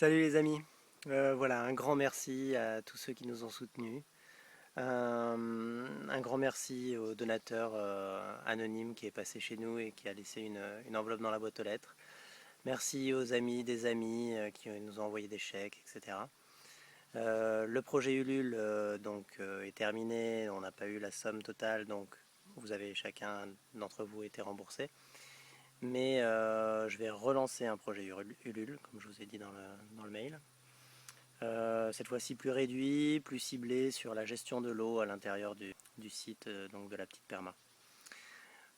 Salut les amis. Voilà, un grand merci à tous ceux qui nous ont soutenus. Un grand merci au donateur anonyme qui est passé chez nous et qui a laissé une enveloppe dans la boîte aux lettres. Merci aux amis des amis qui nous ont envoyé des chèques, etc. Le projet Ulule est terminé, on n'a pas eu la somme totale, donc vous avez chacun d'entre vous été remboursé. Mais je vais relancer un projet Ulule, comme je vous ai dit dans le mail. Cette fois-ci plus réduit, plus ciblé sur la gestion de l'eau à l'intérieur du site donc de la petite perma.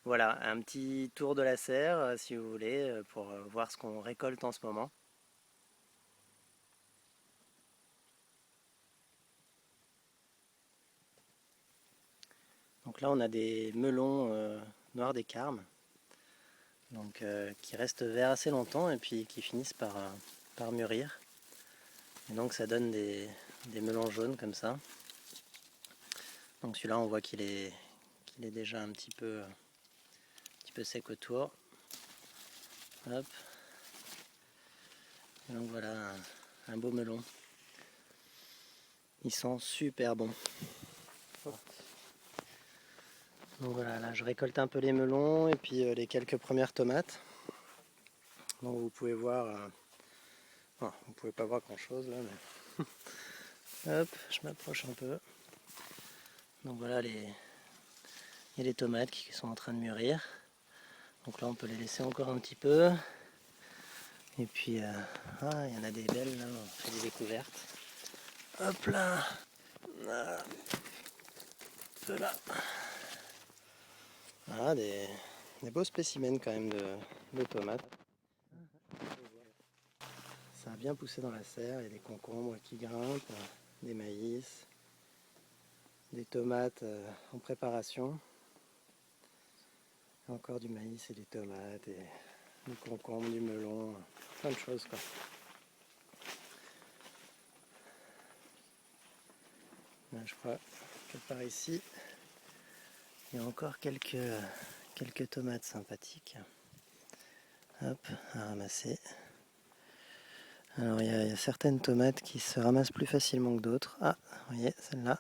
Voilà, un petit tour de la serre si vous voulez pour voir ce qu'on récolte en ce moment. Donc là on a des melons noirs des carmes qui restent verts assez longtemps et puis qui finissent par mûrir. Et donc ça donne des melons jaunes comme ça. Donc celui-là on voit qu'il est déjà un petit peu sec autour. Hop. Et donc voilà un beau melon. Ils sont super bons. Donc voilà, là je récolte un peu les melons et puis les quelques premières tomates. Donc vous pouvez voir, vous pouvez pas voir grand chose là, mais hop, je m'approche un peu. Donc voilà il y a les tomates qui sont en train de mûrir. Donc là on peut les laisser encore un petit peu. Et puis il y en a des belles là, on fait des découvertes. Hop là, un peu là. Ah, des beaux spécimens quand même de tomates. Ça a bien poussé dans la serre, il y a des concombres qui grimpent, des maïs, des tomates en préparation. Encore du maïs et des tomates, et du concombre, du melon, plein de choses quoi. Là, je crois que par ici, il y a encore quelques tomates sympathiques. Hop, à ramasser. Alors il y a certaines tomates qui se ramassent plus facilement que d'autres. Ah, vous voyez, celle-là,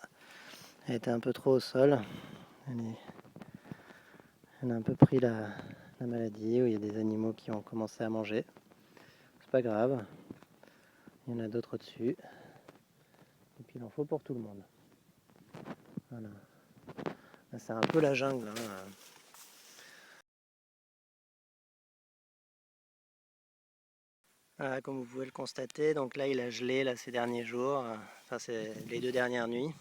elle était un peu trop au sol. Elle a un peu pris la maladie, où il y a des animaux qui ont commencé à manger. C'est pas grave, il y en a d'autres au-dessus. Et puis il en faut pour tout le monde. Voilà. Là, c'est un peu la jungle. Voilà, comme vous pouvez le constater, donc là il a gelé là, ces derniers jours, enfin c'est les 2 dernières nuits.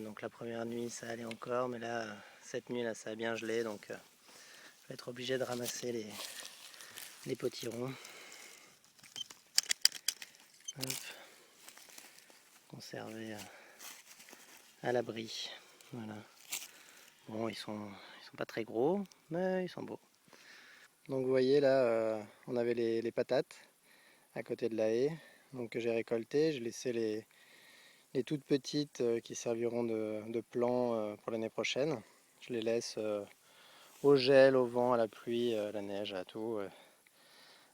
Donc la première nuit ça allait encore, mais là cette nuit là ça a bien gelé, donc je vais être obligé de ramasser les potirons. Hop. Conserver à l'abri. Voilà. Bon, ils sont pas très gros, mais ils sont beaux. Donc vous voyez là, on avait les patates à côté de la haie, donc que j'ai récoltées. J'ai laissé les toutes petites qui serviront de plan pour l'année prochaine. Je les laisse au gel, au vent, à la pluie, à la neige, à tout.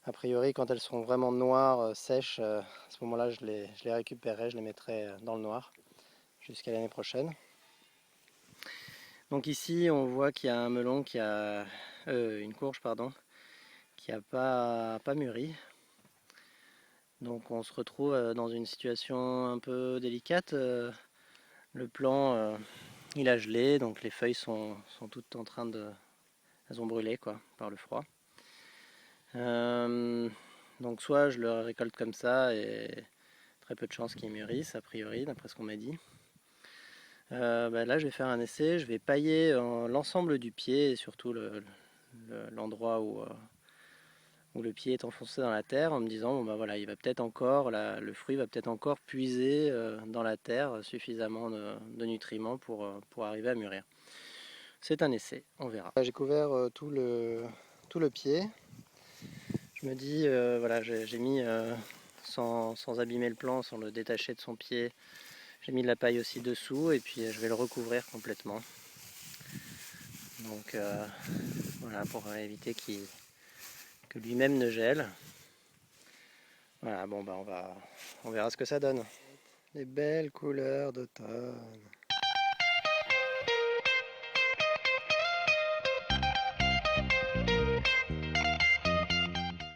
A priori, quand elles seront vraiment noires, sèches, à ce moment-là, je les récupérerai, je les mettrai dans le noir jusqu'à l'année prochaine. Donc ici, on voit qu'il y a un melon qui a une courge, pardon, qui n'a pas mûri. Donc on se retrouve dans une situation un peu délicate. Le plant, il a gelé, donc les feuilles sont toutes en train de... Elles ont brûlé quoi, par le froid. Donc soit je le récolte comme ça et très peu de chances qu'il mûrisse, a priori, d'après ce qu'on m'a dit. Là je vais faire un essai, je vais pailler l'ensemble du pied et surtout l'endroit où le pied est enfoncé dans la terre en me disant bon bah voilà, il va peut-être encore, le fruit va peut-être encore puiser dans la terre suffisamment de nutriments pour arriver à mûrir. C'est un essai, on verra. J'ai couvert tout le pied. Je me dis voilà, j'ai mis sans abîmer le plant, sans le détacher de son pied, j'ai mis de la paille aussi dessous et puis je vais le recouvrir complètement. Donc voilà, pour éviter que lui-même ne gèle. Voilà, bon bah on verra ce que ça donne. Les belles couleurs d'automne.